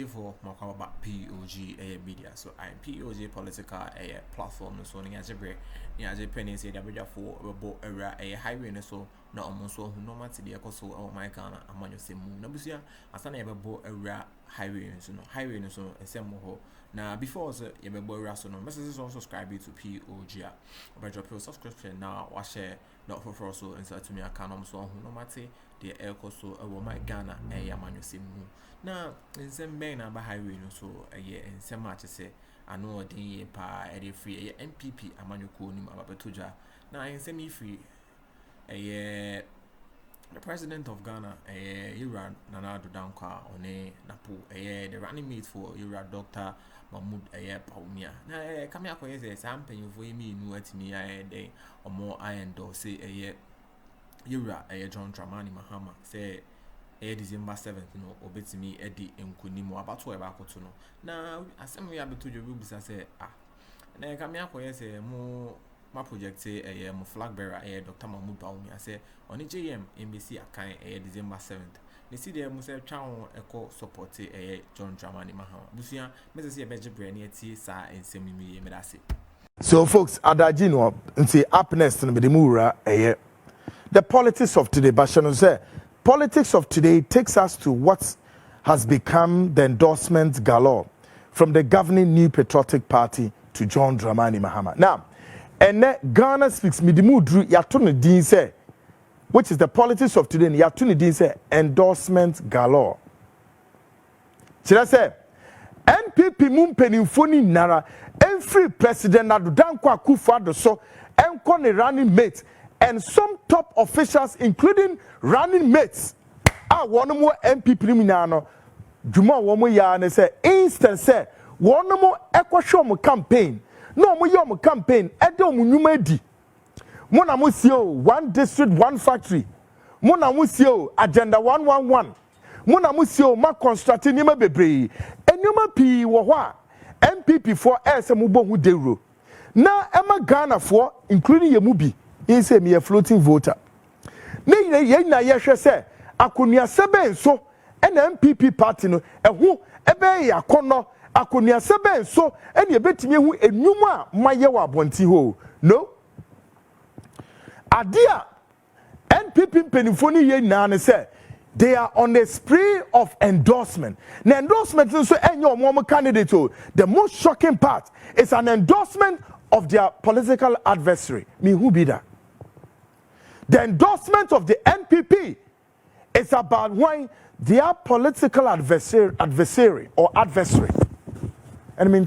for Mahama POG Media. So I'm POG political platform. So Niaje penny say that for a highway so na almost so no matter the echo so oh my Ghana among your same Nabusia as an ever bought a highway so no highway so a same now before so you be boy so no messages on subscribe to POG but drop your subscription now or share not for also inside to me account so no matter the echo so oh my Ghana a man you same now in some main about highway so a year in some match say I know the pa a free MPP among your cool name about Tuja now in semi free the president of Ghana, Iran Nana Dankwa on Napo, the running mate for Ira Dr. Mahmoud Bawumia. Now, come here, say something for me, no at me, I day or more I endorse a Ira, John Dramani Mahama, say December 7th, no, obey me, Eddie, and Kunimo about to about to know. Now, as some we have to your rooms, I say, now come here, say more. My project say a flag bearer Dr. Mahmoud Bawumia say on the JM embassy account December 7th. They see the Musa Chow echo support John Dramani Mahama. Busia, Mrs. Beji Brany T sa and semi medasi. So folks, Adajino and say up next and be the Mura the politics of today, Bashano say politics of today takes us to what has become the endorsement galore from the governing New Patriotic Party to John Dramani Mahama. Now and Ghana speaks Midimu Drew Yatuni Dean say, which is the politics of today, Yatuni Dean say endorsement galore. Should I say NPP Mumpeni Funi Nara, every president Addo Akuffo Addo so and running mates and some top officials, including running mates. One more MPP Minano, Juma Womo Yana say, instance say, one more Equashom campaign. No, we yom campaign. Addo munumedi. Mona musio one district, one factory. Mona musio agenda 111. Mona musio ma constructing nima bebre. Enyuma pi wahwa. MPP for mubo hu dero. Na Emma Ghana for including Yemubi. He say me a floating voter. Ne ye na yehwe se akonia sebe so en MPP party no ehu ebe ya kono akonia sebe so ene ebetimi hu enwuma maye wa bonti ho no adia NPP penifoni ye na ne say they are on a spree of endorsement. The endorsement so enye omo candidate o. The most shocking part is an endorsement of their political adversary. Me who be that? The endorsement of the NPP is about when their political adversary. And I mean,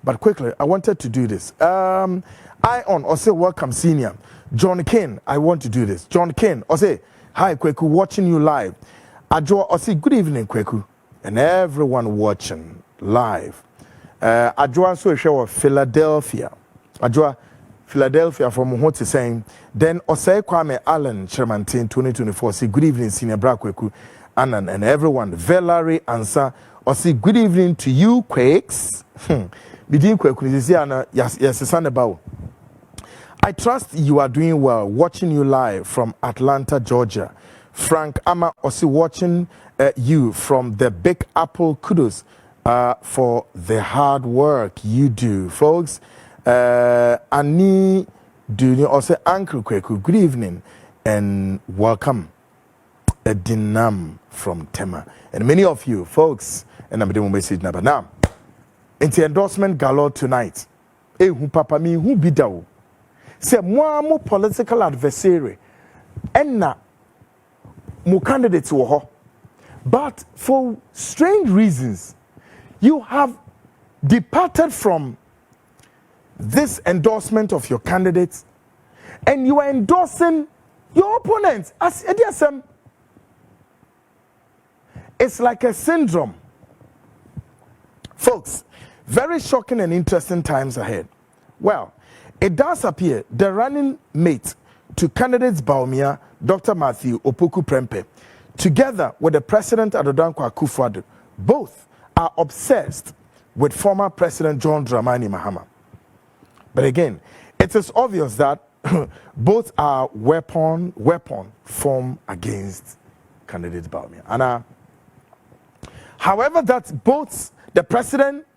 but quickly, I wanted to do this. Or say welcome senior. John Kane, I want to do this. John Kane, or say, hi Kweku, watching you live. Adjo, or say good evening Kweku. And everyone watching live. Adjo also a show of Philadelphia. Adjo, Philadelphia from what is saying. Then Osei Kwame Allen Shermantin 2024. Say good evening, senior Bra Kweku, Anan and everyone. Valerie answer. Or say good evening to you, Quakes. Bidin Kweku is yes, son about. I trust you are doing well. Watching you live from Atlanta, Georgia. Frank Ama also watching you from the Big Apple. Kudos for the hard work you do, folks. Ani do you also Uncle Kweku? Good evening and welcome. Drěǎm from Tema and many of you, folks. And I'm doing message number now. Into endorsement galore tonight. Who papa me who be daw? Say more political adversary. And na mo candidates wo. But for strange reasons, you have departed from this endorsement of your candidates and you are endorsing your opponents as Děc7. It's like a syndrome. Folks, very shocking and interesting times ahead. Well, it does appear the running mate to candidates Bawumia, Dr. Matthew Opoku Prempeh, together with the president Addo Akuffo, both are obsessed with former President John Dramani Mahama. But again, it is obvious that both are weapon formed against candidate Bawumia. And However, that both the president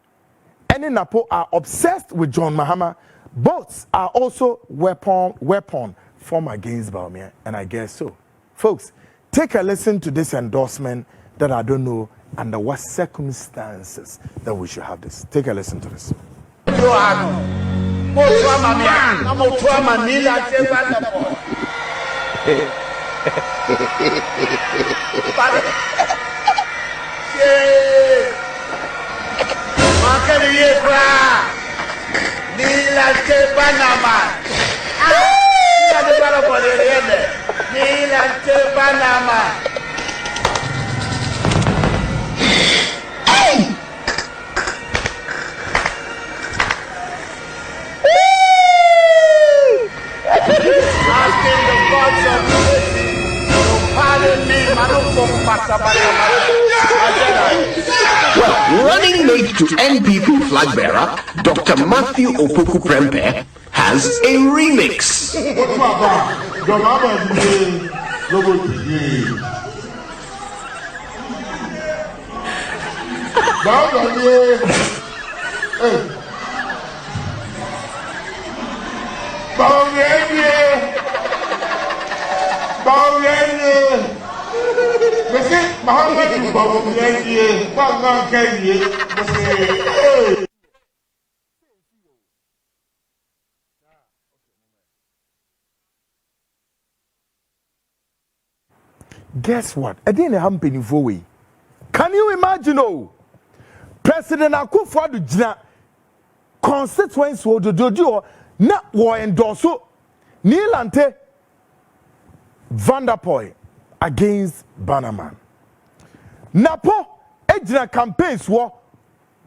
and Nǎp0 are obsessed with John Mahama, both are also weapon formed against Bawumia, and I guess so. Folks, take a listen to this endorsement that I don't know under what circumstances that we should have this. Take a listen to this. Well, running mate to NPP flag bearer, Dr. Nǎp0&Add0 has a remix. Guess what? I didn't happen in way. Can you imagine? Oh, President Akuffo do jina constituents wo do na wo endorse Nilante Vanderpoy against Bannerman. Nǎp0 ejina campaigns wo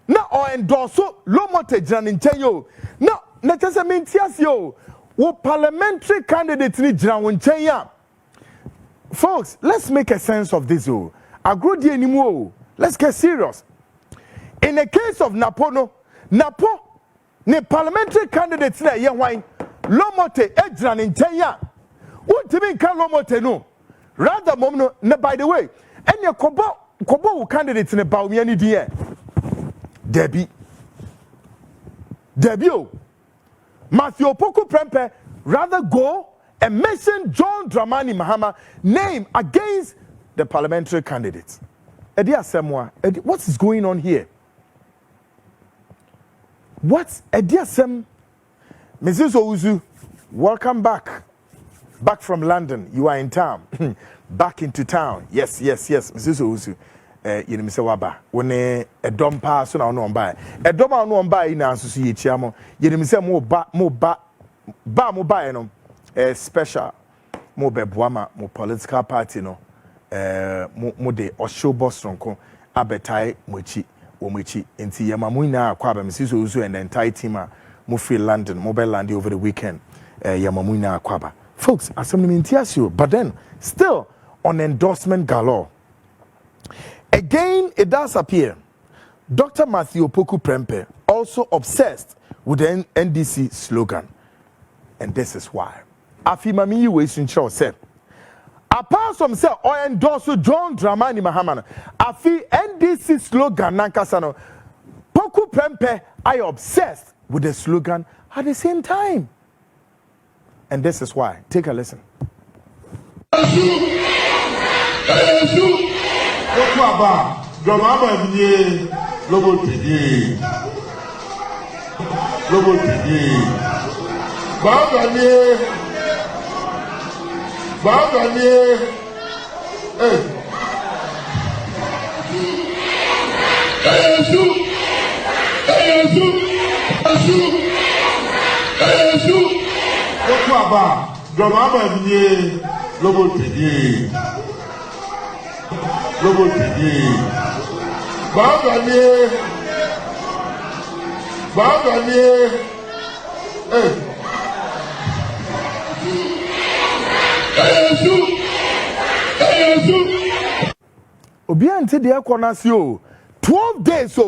na o endorse Lomote jina nchenyo na chese mintiasi yo wo parliamentary candidate ni jina wo nchenya. Folks, let's make a sense of this. Agrodi anymore. Let's get serious. In the case of Nǎp0, Nǎp0 ne parliamentary candidates na ye wine Lomote ejina nchenya. Ultimate can Lomote no. Rather momno na by the way, and your kobo candidates in the Bawumia ni die. Debbie. Nǎp0&Add0 rather go and mention John Dramani Mahama name against the parliamentary candidates. What is going on here? What's Mrs. Owusu, welcome back. Back from London. You are in town. Back into town. Yes. Mrs. Owusu. You know, Mr. Waba. When a dom pass on our buy. A dom on buy in answer to you, Chiamo. You know, Mr. Mo buy no. Special. Mo Bawumia, mo political party no. Mo de Osho Bostonko. Abetai mochi. Omichi. Inti Yamamuina Kwaba. Mrs. Owusu and the entire team. Mo free London. Mobile land over the weekend. Yamamuina Kwaba. Folks, but then still on endorsement galore. Again, it does appear Dr. Nǎp0&Add0 also obsessed with the NDC slogan. And this is why. Afimami Westin Shaw said, apart from say or endorse John Dramani Mahama, Afi NDC slogan Nankasano, Nǎp0&Add0 are obsessed with the slogan at the same time. And this is why. Take a listen. Obiante de Akonasio 12 days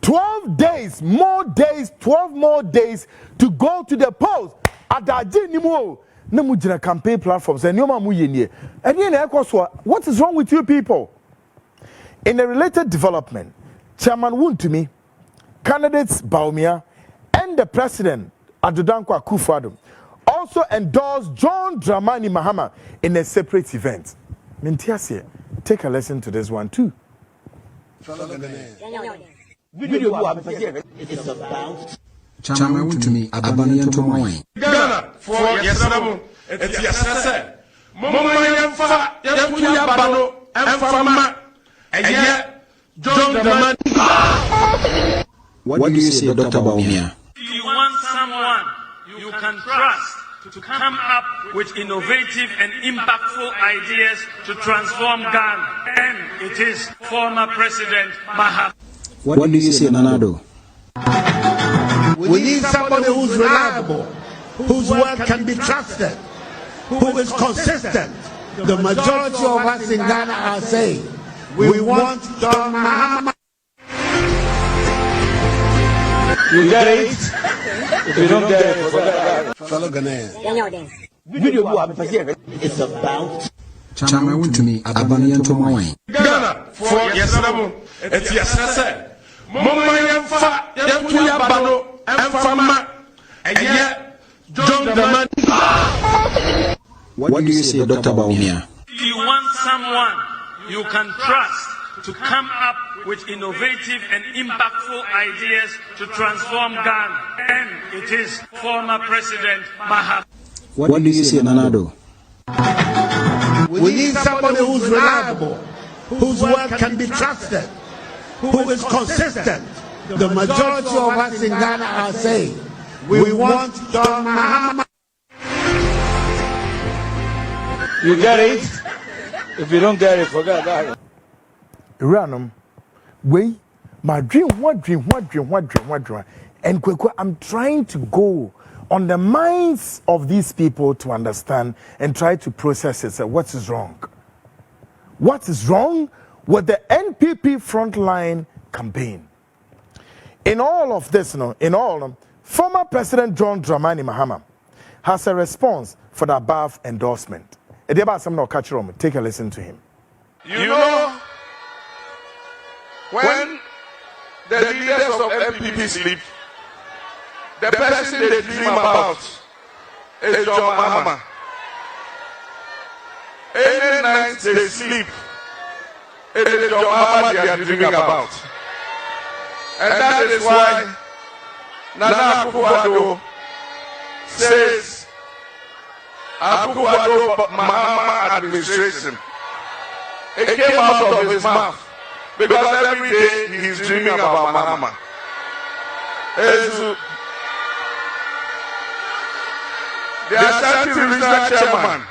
12 days more days 12 more days to go to the polls adaje nimo na mujina campaign platforms and yoma mu yenie and yen ekwoso what is wrong with you people? In a related development, Chairman Wontumi, candidates Bawumia, and the President Addo Akuffo also endorsed John Dramani Mahama in a separate event. Mintiasie, take a lesson to this one too. Chairman Wontumi abaniyan to mine. Ghana for Děc7 ttěrly. Mama yemfa yetuya bano emfama eye John Dramani. What do you say, Dr. Bawumia? You want someone you can trust to come up with innovative and impactful ideas to transform Ghana, and it is former President Mahama. What do you say, Addo? We need somebody who's reliable, whose word can be trusted, who is consistent. The majority of us in Ghana are saying we want John Mahama. You get it? If you don't get it, forget it. Fellow Ghanaians. It's about Chairman Wontumi abaniyan to mine. Ghana for Děc7 ttěrly. Mama yemfa yetuya bano emfama eye John Dramani. What do you say, Dr. Bawumia? You want someone you can trust to come up with innovative and impactful ideas to transform Ghana, and it is former President Mahama. What do you say, Addo? We need somebody who's reliable, whose word can be trusted, who is consistent. The majority of us in Ghana are saying we want John Mahama. You get it? If you don't get it, forget that. Random, way, my dream, and I'm trying to go on the minds of these people to understand and try to process it. So what is wrong? What is wrong with the NPP frontline campaign? In all of this, former President John Dramani Mahama has a response for the above endorsement. Take a listen to him. You know, when the leaders of MPP sleep, the person they dream about is John Mahama. Any night they sleep, it is John Mahama they are dreaming about. And that is why Nana Akuffo says Akuffo Mahama administration. It came out of his mouth because every day he is dreaming about Mahama. The Ashanti Regional Chairman,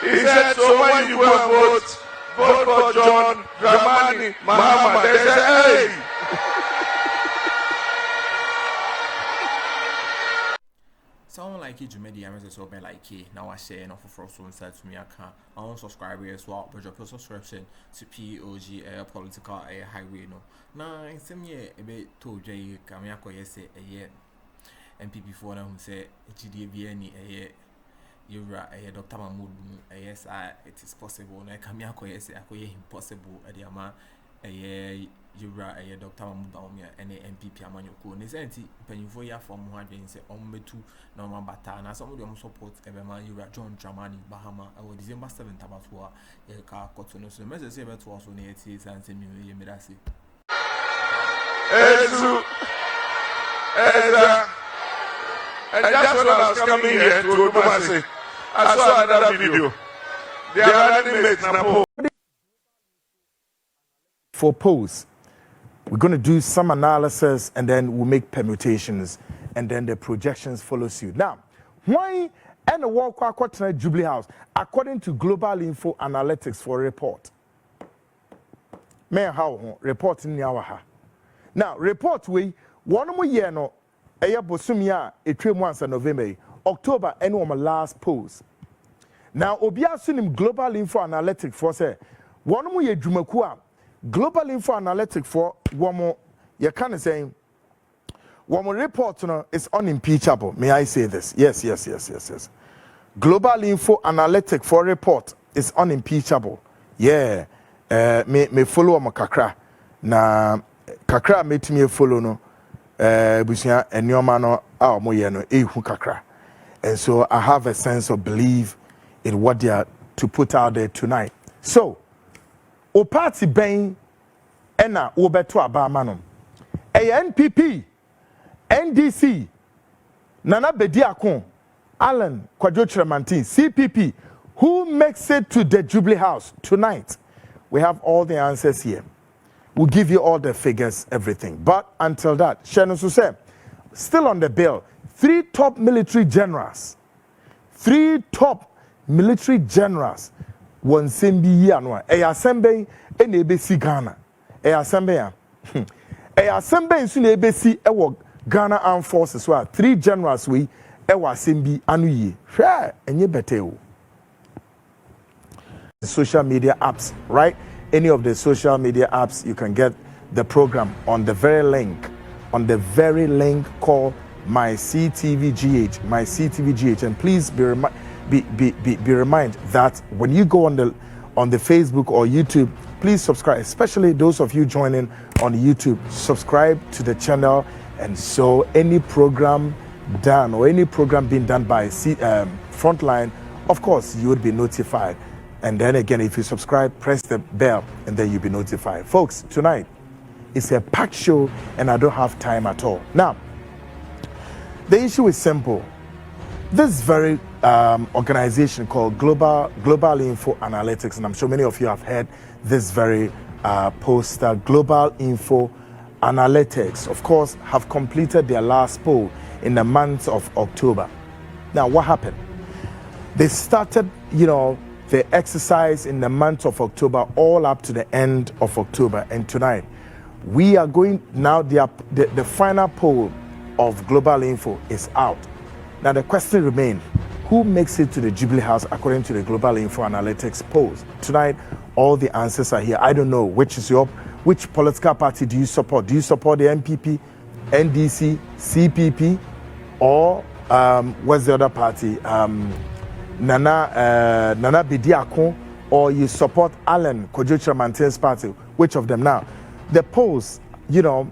he said, so when you go and vote for John Dramani Mahama, they say, hey. Someone like POG Media, I'm so bad like now I share enough for so inside to me account. I want subscribe as well, but drop your subscription to POG Political Highway. No, now in some year a bit told Jay Kamiako yes a year MPP for who say GDBN a year. You're a Dr. Mahmoud, yes, it is possible. I Kamiako yes, I impossible at the amount a year. You're a Dr. Bawumia and a MPP Amanyoko. Necessity, penny for your form 100 on two normal batana. Some of them support Everman, you are John Dramani, Bahama, or December 7th about war, a car cotton. So, Mrs. Saber to also near its and send me Medasi. And that's when I was coming here to Odumase. I saw another video. They are animates now. For polls, we're going to do some analysis and then we'll make permutations and then the projections follow suit. Now, why and the walk to Jubilee House according to Global Info Analytics for a report? May how report in our now report we one more year no Bosumia a 3 months in November, October and one last polls. Now Obia Sunim Global Info Analytics for say one more year Jumakua. Global Info Analytics for one more, you can't say one more report is unimpeachable. May I say this? Yes. Global Info Analytics for report is unimpeachable. Yeah. me follow mo kakra na kakra metimi follow no busia enioma no a mo ye no ehu kakra. And so I have a sense of belief in what they are to put out there tonight. So, o party ben ena wo beto abama no. NPP, NDC, Nana Bediakon, Allen, Kwadwo-Kyerematen, CPP, who makes it to the Jubilee House tonight? We have all the answers here. We'll give you all the figures, everything. But until that, Shannon Suse, still on the bill, 3 top military generals. 3 top military generals. One sembi yanwa. Eya sembe ene si Ghana. Eya sembe ya. Eya sembe insu ne ebesi ewo Ghana Armed Forces. 3 generals we ewa sembi anuye. Share enye beteo. Social media apps, right? Any of the social media apps, you can get the program on the very link called My CTVGH, and please be reminded that when you go on the Facebook or YouTube, please subscribe, especially those of you joining on YouTube, subscribe to the channel, and so any program done or any program being done by Frontline, of course you would be notified. And then again, if you subscribe, press the bell, and then you'll be notified. Folks, tonight, it's a packed show, and I don't have time at all. Now, the issue is simple. This very organization called Global Info Analytics, and I'm sure many of you have heard this very poster, Global Info Analytics, of course, have completed their last poll in the month of October. Now, what happened? They started, the exercise in the month of October all up to the end of October, and tonight we are going now the final poll of Global Info is out. Now the question remains, who makes it to the Jubilee House according to the Global Info Analytics polls? Tonight all the answers are here. I don't know which political party do you support? Do you support the NPP, NDC, CPP, or what's the other party? Nana Bediakon, or you support Allen Kwadwo-Kyerematen's party? Which of them? Now, the polls, the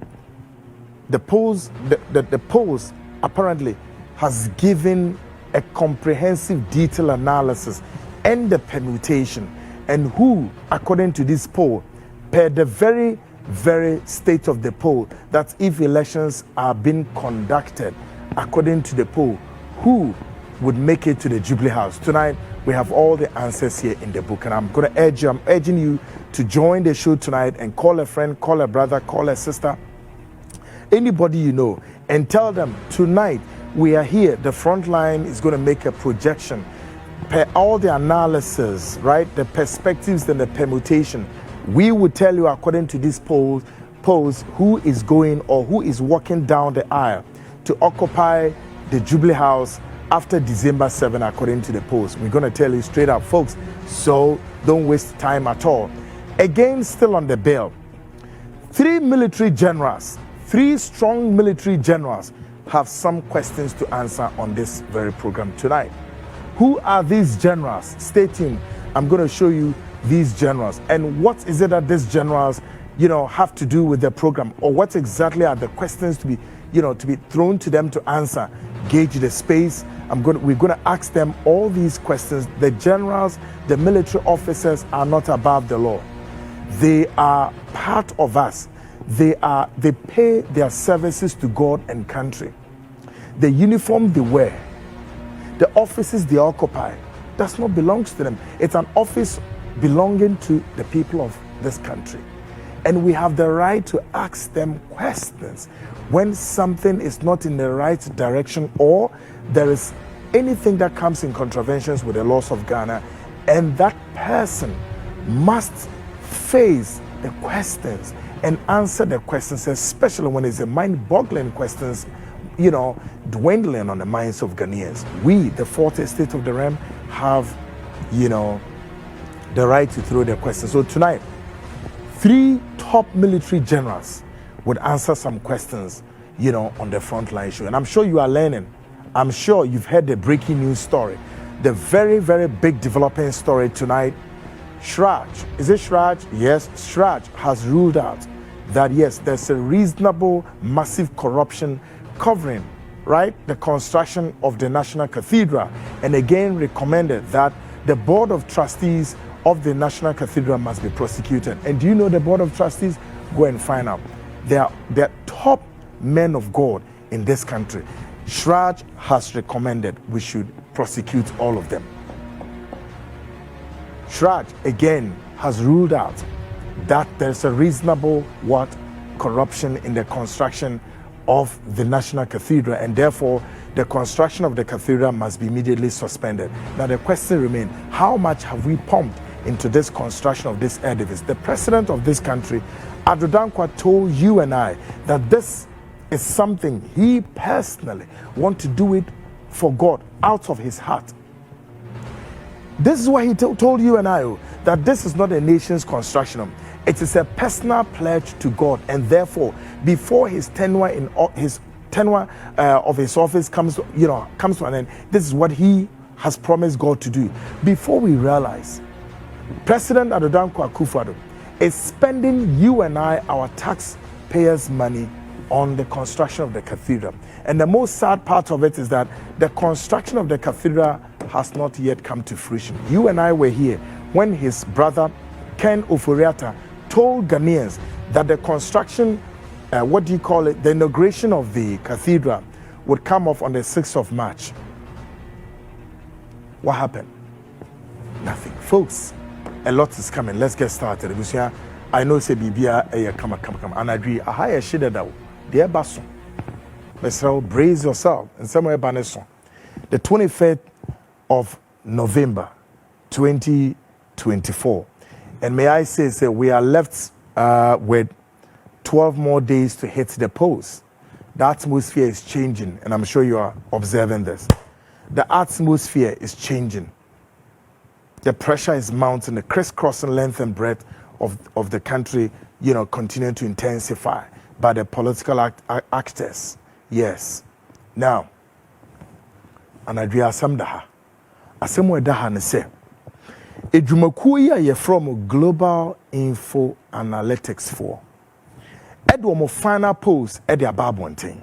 polls apparently has given a comprehensive detailed analysis and the permutation, and who, according to this poll, per the very, very state of the poll, that if elections are being conducted according to the poll, who would make it to the Jubilee House. Tonight, we have all the answers here in the book, and I'm urging you to join the show tonight and call a friend, call a brother, call a sister, anybody you know, and tell them tonight we are here. The Frontline is going to make a projection per all the analysis, right? The perspectives and the permutation. We will tell you according to these polls who is going or who is walking down the aisle to occupy the Jubilee House after December 7, according to the polls. We're going to tell you straight up, folks, so don't waste time at all. Again, still on the bill, 3 military generals, 3 strong military generals have some questions to answer on this very program tonight. Who are these generals? Stay tuned. I'm going to show you these generals and what is it that these generals, have to do with the program, or what exactly are the questions to be thrown to them to answer. Gauge the space. We're going to ask them all these questions. The generals, the military officers are not above the law. They are part of us. They pay their services to God and country. The uniform they wear, the offices they occupy, does not belong to them. It's an office belonging to the people of this country. And we have the right to ask them questions when something is not in the right direction, or there is anything that comes in contraventions with the laws of Ghana, and that person must face the questions and answer the questions, especially when it's a mind-boggling questions, dwindling on the minds of Ghanaians. We, the fourth estate of the realm, have, the right to throw their questions. So tonight, 3 top military generals would answer some questions, on the Frontline show. And I'm sure you are learning. I'm sure you've heard the breaking news story. The very, very big developing story tonight Shraj, is it Shraj? Yes, Shraj has ruled out that yes, there's a reasonable, massive corruption covering, right, the construction of the National Cathedral, and again recommended that the Board of Trustees of the National Cathedral must be prosecuted. And do you know the Board of Trustees? Go and find out. They're top men of God in this country. Shraj has recommended we should prosecute all of them. Shraj again has ruled out that there's a reasonable corruption in the construction of the National Cathedral, and therefore the construction of the cathedral must be immediately suspended. Now the question remains, how much have we pumped into this construction of this edifice? The president of this country, Addo, told you and I that this is something he personally wants to do it for God out of his heart. This is why he told you and I that this is not a nation's construction. It is a personal pledge to God, and therefore, before his tenure of his office comes to an end, this is what he has promised God to do. Before we realize, President Addo Akuffo is spending you and I, our taxpayers' money, on the construction of the cathedral. And the most sad part of it is that the construction of the cathedral has not yet come to fruition. You and I were here when his brother Ken Oforiatta told Ghanaians that the construction, the inauguration of the cathedral would come off on the 6th of March. What happened? Nothing. Folks, a lot is coming. Let's get started. Because I know say Bibia come. And I agree. A higher shade that dear Basso. Let's brace yourself and somewhere Banesson. The 25th of November 2024. And may I say we are left with 12 more days to hit the polls. The atmosphere is changing, and I'm sure you are observing this. The atmosphere is changing. The pressure is mounting. The crisscrossing length and breadth of the country, continue to intensify by the political actors. Yes. Now, Anadria Samdaha. Asemwe daha ne se. Edwumakuo yi aye from Global Info Analytics for. Edwo final polls at their babonting.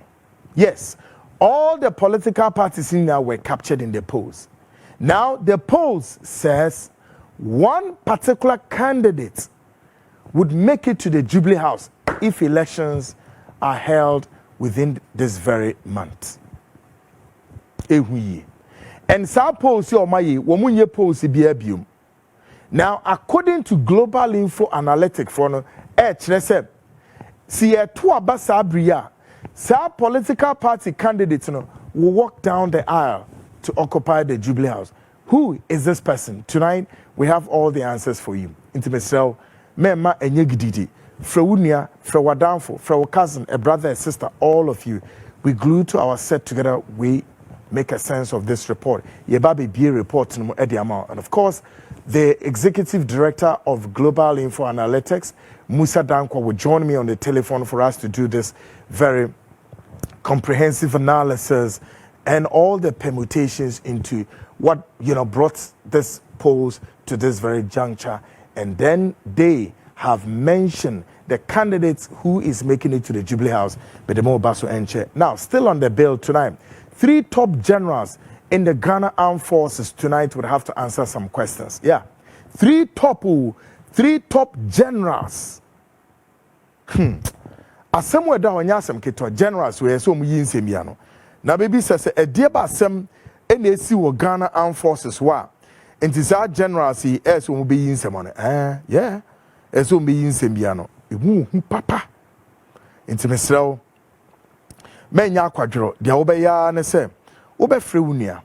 Yes, all the political parties in there were captured in the polls. Now the polls says one particular candidate would make it to the Jubilee House if elections are held within this very month. And some polls polls be. Now, according to Global Info Analytics for see a political party candidates will walk down the aisle to occupy the Jubilee House. Who is this person? Tonight we have all the answers for you. Intimate Mema enyegididi. Frewunia, Frewadanfo, Frew cousin, a brother, a sister, all of you. We glue to our set together. We make a sense of this report. Yebabi be report and of course, the executive director of Global Info Analytics, Musa Dankwa, will join me on the telephone for us to do this very comprehensive analysis and all the permutations into what brought this polls to this very juncture. And then they have mentioned the candidates who is making it to the Jubilee House, Bedemo Baso Enche. Now, still on the bill tonight, 3 top generals in the Ghana Armed Forces tonight would have to answer some questions. Yeah, 3 top generals. Asemwe da onyasem keto generals we so mu yinsem bia no. Na baby says a dear basem ene esi wo Ghana Armed Forces wa. Enti sa generals yi so mu be yinsem on. Yeah. Eso mu be yinsem bia no. Ehu papa. Enti mesrew menya akwadworo de wo be ya ne se wo be frɛ wunia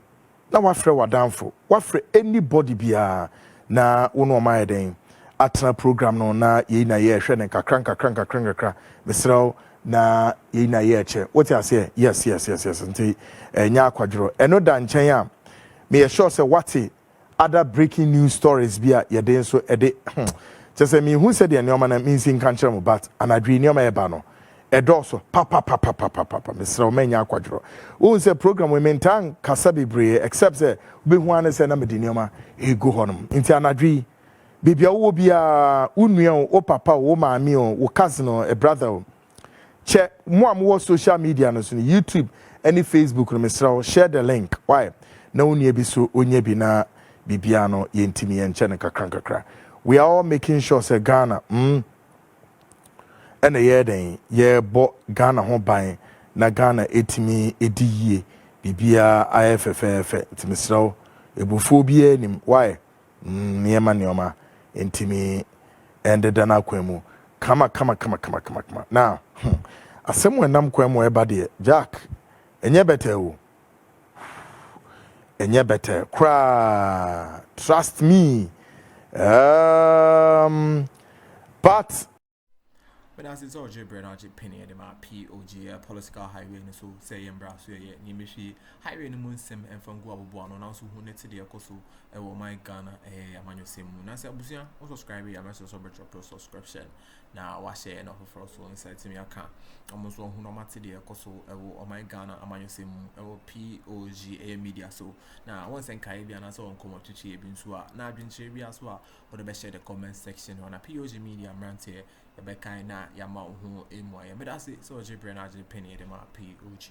na wa frɛ wadanfo wa frɛ anybody bia na wo no ma yeden atena program no na ye na ye hwɛ ne kakra mesrew na ye na ye che what you say yes nti nya akwadworo eno da nkyɛn a me ye sure say what other breaking news stories bia ye den so ede just say me who said the nyoma na me sin kan kyerɛ mo but anadwi nyoma ye ba no edoso papa Mr. Omenya akwadro won say program we mentan kasa bebre except say be hu an say na medinioma e go honum nti anadwi bibia wo bia unua o papa o maami o wo cousin o a brother o che mo am wo social media no so YouTube any Facebook no mesra share the link why na unua bi so onya bi na bibia no yentimi yenche ne kakra we are all making sure say Ghana and ye den ye bo Ghana ho ban na Ghana etimi ediye bibia IFFF timisra ebufo bi anim why niema intimi ended na kwemu kama now asem wenam kwemu eba de Jack enye better cry trust me but as it's all Jibril penny at my POG political highway so say embrace ye nimishi highway no munsem and from go abo no so hu net de ekoso e wo my Ghana amanyo semu na say abusia o subscribe ya message so better pro subscription na wa share na for so inside me aka almost hu no mate de ekoso e wo my Ghana amanyo semu e wo POG Media so na once en kai bia na so on komo tuchi e bi nso a na adwenche bia so a wo de be share the comment section on POG Media mrante Yabeka na yama uhu emo ya medasi so Jibril na penny de ma POG